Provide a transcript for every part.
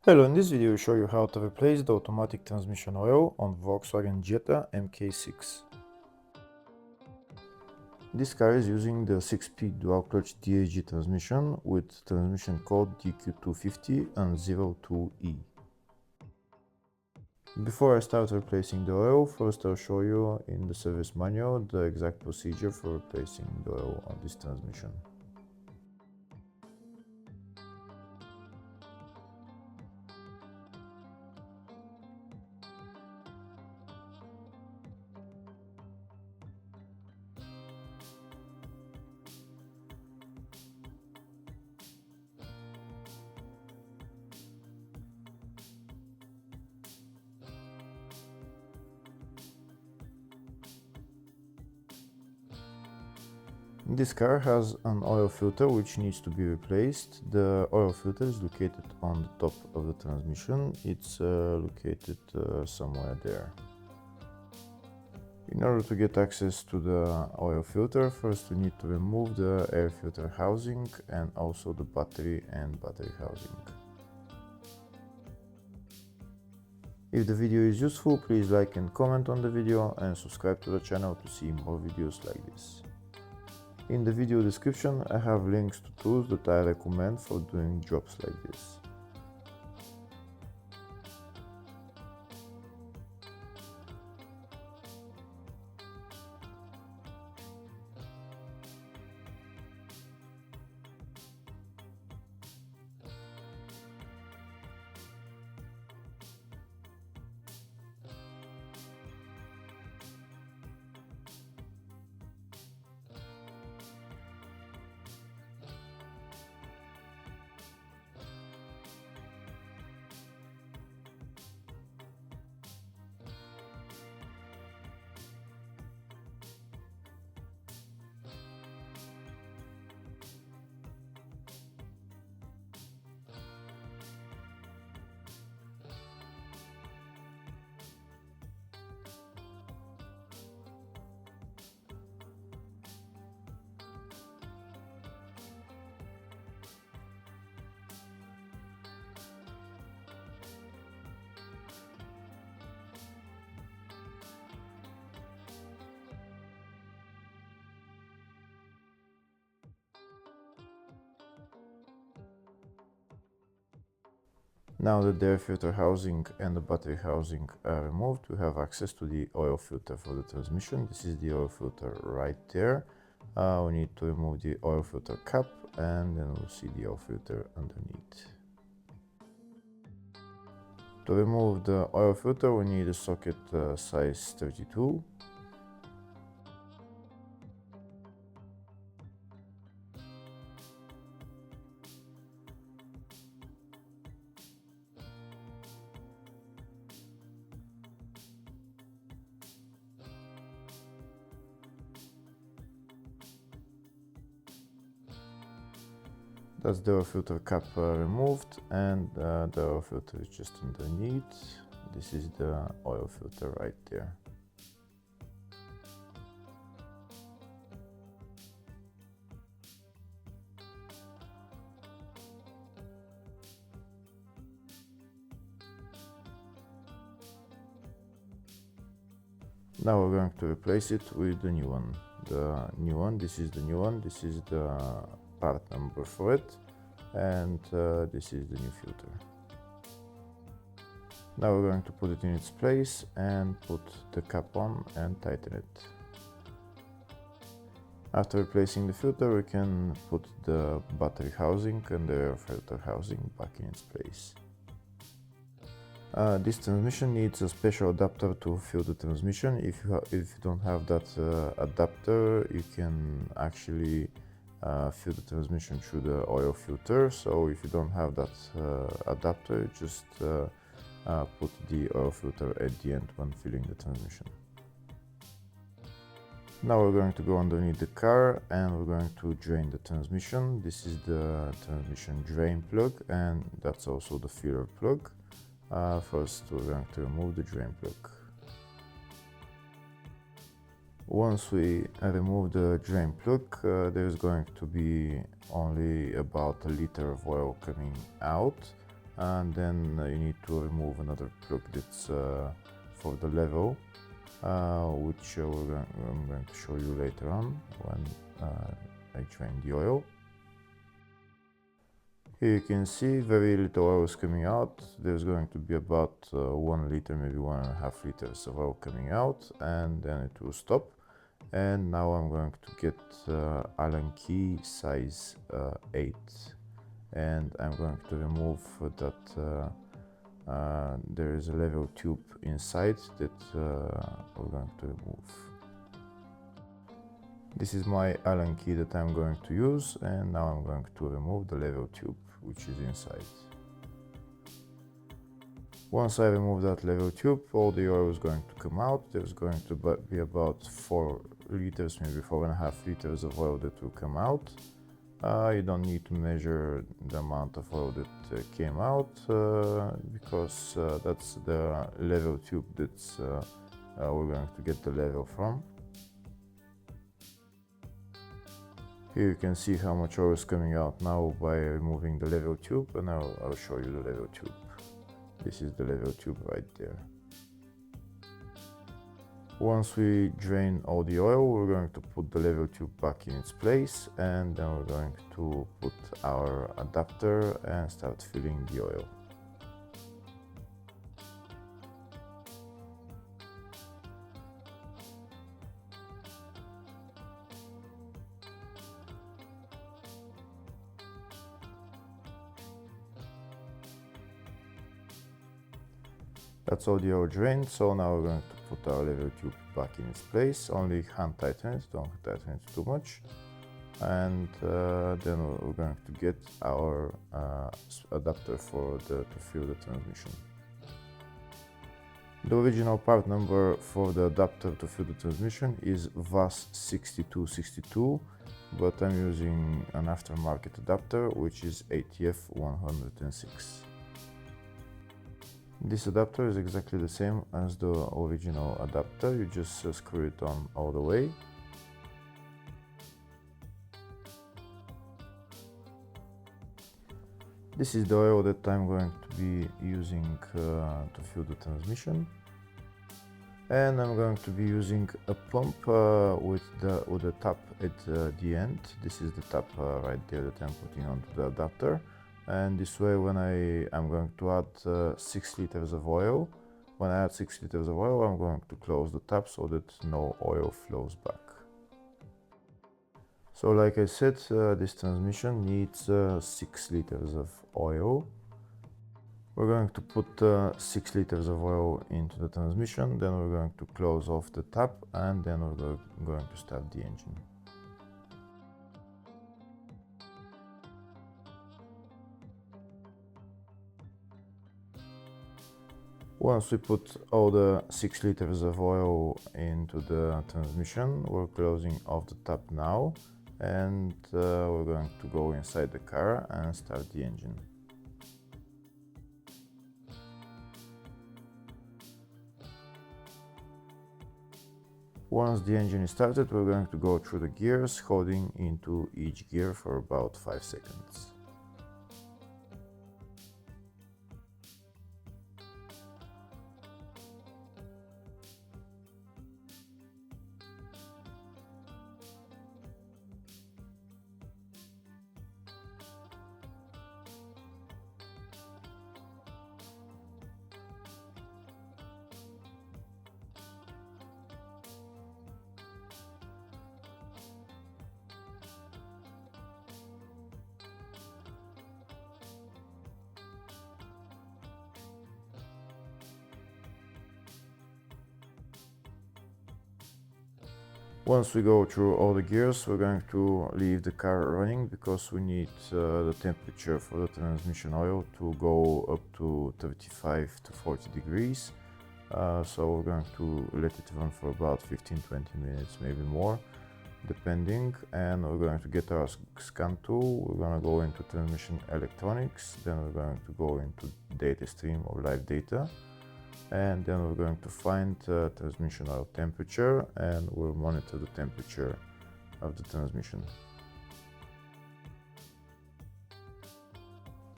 Hello, in this video we show you how to replace the automatic transmission oil on Volkswagen Jetta MK6. This car is using the 6-speed Dual Clutch DSG transmission with transmission code DQ250 and 02E. Before I start replacing the oil, first I'll show you in the service manual the exact procedure for replacing the oil on this transmission. This car has an oil filter which needs to be replaced. The oil filter is located on the top of the transmission. It's located somewhere there. In order to get access to the oil filter, first we need to remove the air filter housing and also the battery and battery housing. If the video is useful, please like and comment on the video and subscribe to the channel to see more videos like this. In the video description I have links to tools that I recommend for doing jobs like this. Now that the air filter housing and the battery housing are removed, we have access to the oil filter for the transmission. This is the oil filter right there. We need to remove the oil filter cap and then we'll see the oil filter underneath. To remove the oil filter, we need a socket size 32. That's the oil filter cap removed, and the oil filter is just underneath. This is the oil filter right there. Now we're going to replace it with the new one. This is the new one, this is the part number for it, and this is the new filter. Now we're going to put it in its place and put the cap on and tighten it. After replacing the filter, we can put the battery housing and the air filter housing back in its place. This transmission needs a special adapter to fill the transmission. If you don't have that adapter, you can actually fill the transmission through the oil filter. So if you don't have that adapter, just put the oil filter at the end when filling the transmission. Now we're going to go underneath the car and we're going to drain the transmission. This is the transmission drain plug and that's also the filler plug. First we're going to remove the drain plug. Once we remove the drain plug, there's going to be only about a liter of oil coming out. and then you need to remove another plug that's for the level, which I'm going to show you later on when I drain the oil. Here you can see very little oil is coming out. There's going to be about 1 liter, maybe 1.5 liters of oil coming out, and then it will stop. And now I'm going to get Allen key size 8, and I'm going to remove that there is a level tube inside that we're going to remove. This is my Allen key that I'm going to use, and now I'm going to remove the level tube which is inside. Once I remove that level tube, all the oil is going to come out. There's going to be about 4 liters, maybe 4.5 liters of oil that will come out. You don't need to measure the amount of oil that came out because that's the level tube that's we're going to get the level from. Here you can see how much oil is coming out now by removing the level tube, and I'll show you the level tube. This is the level tube right there. Once we drain all the oil, we're going to put the level tube back in its place, and then we're going to put our adapter and start filling the oil. That's all the oil drained, so now we're going to put our level tube back in its place. Only hand tighten it, don't tighten it too much. And then we're going to get our adapter to fill the transmission. The original part number for the adapter to fill the transmission is VAS 6262, but I'm using an aftermarket adapter which is ATF 106. This adapter is exactly the same as the original adapter, you just screw it on all the way. This is the oil that I'm going to be using to fill the transmission. And I'm going to be using a pump with the tap at the end. This is the tap right there that I'm putting onto the adapter. And this way, when I'm going to add 6 liters of oil, when I add 6 liters of oil, I'm going to close the tap so that no oil flows back. So like I said, this transmission needs 6 liters of oil. We're going to put 6 liters of oil into the transmission, then we're going to close off the tap, and then we're going to start the engine. Once we put all the 6 liters of oil into the transmission, we're closing off the tap now, and we're going to go inside the car and start the engine. Once the engine is started, we're going to go through the gears, holding into each gear for about 5 seconds. Once we go through all the gears, we're going to leave the car running because we need the temperature for the transmission oil to go up to 35 to 40 degrees. So we're going to let it run for about 15-20 minutes, maybe more, depending. And we're going to get our scan tool. We're going to go into transmission electronics. Then we're going to go into data stream or live data. And then we're going to find transmission oil temperature, and we'll monitor the temperature of the transmission.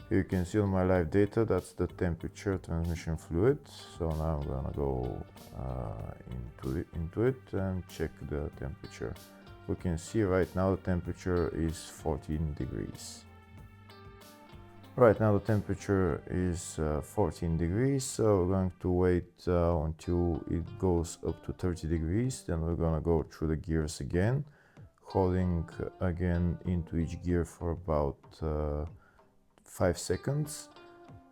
Here you can see on my live data that's the temperature transmission fluid. So now I'm gonna go into it and check the temperature. We can see right now the temperature is 14 degrees. Right now the temperature is 14 degrees, so we're going to wait until it goes up to 30 degrees. Then we're gonna go through the gears again, holding again into each gear for about 5 seconds,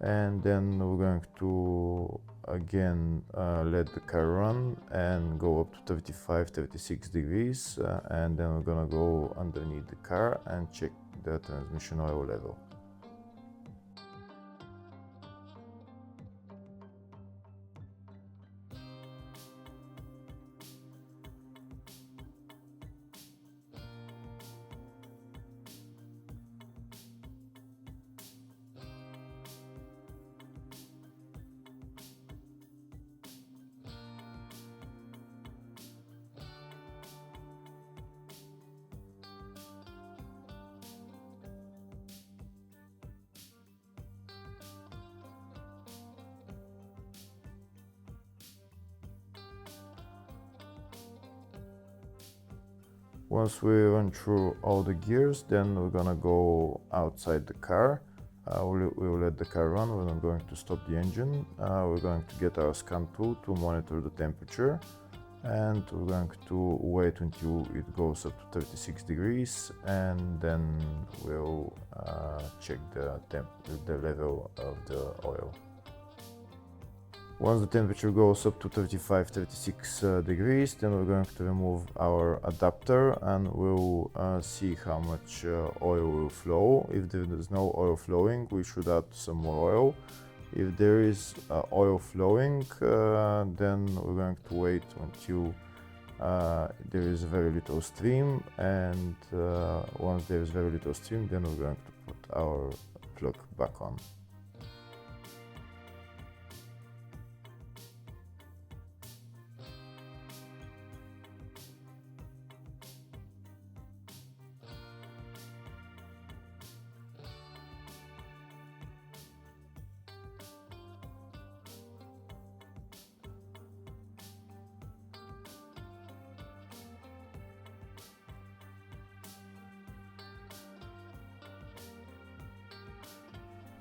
and then we're going to again let the car run and go up to 35-36 degrees, and then we're gonna go underneath the car and check the transmission oil level. Once we run through all the gears, then we're gonna go outside the car. We'll let the car run. We're not going to stop the engine. We're going to get our scan tool to monitor the temperature, and we're going to wait until it goes up to 36 degrees, and then we'll check the level of the oil. Once the temperature goes up to 35-36 degrees, then we're going to remove our adapter and we'll see how much oil will flow. If there is no oil flowing, we should add some more oil. If there is oil flowing, then we're going to wait until there is very little stream, and once there is very little stream, then we're going to put our plug back on.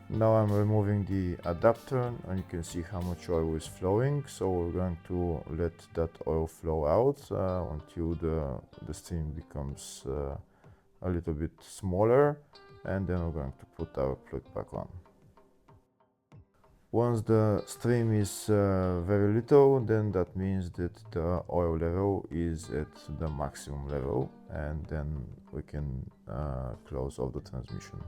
Now I'm removing the adapter and you can see how much oil is flowing. So we're going to let that oil flow out until the stream becomes a little bit smaller, and then we're going to put our plug back on. Once the stream is very little, then that means that the oil level is at the maximum level, and then we can close off the transmission.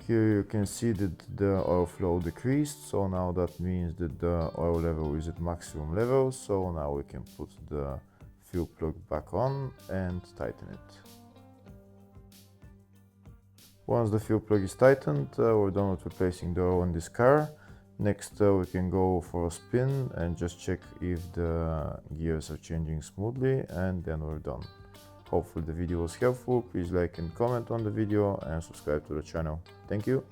Here you can see that the oil flow decreased, so now that means that the oil level is at maximum level, so now we can put the fuel plug back on and tighten it. Once the fuel plug is tightened, we're done with replacing the oil in this car. Next we can go for a spin and just check if the gears are changing smoothly, and then we're done. Hopefully the video was helpful. Please like and comment on the video and subscribe to the channel. Thank you.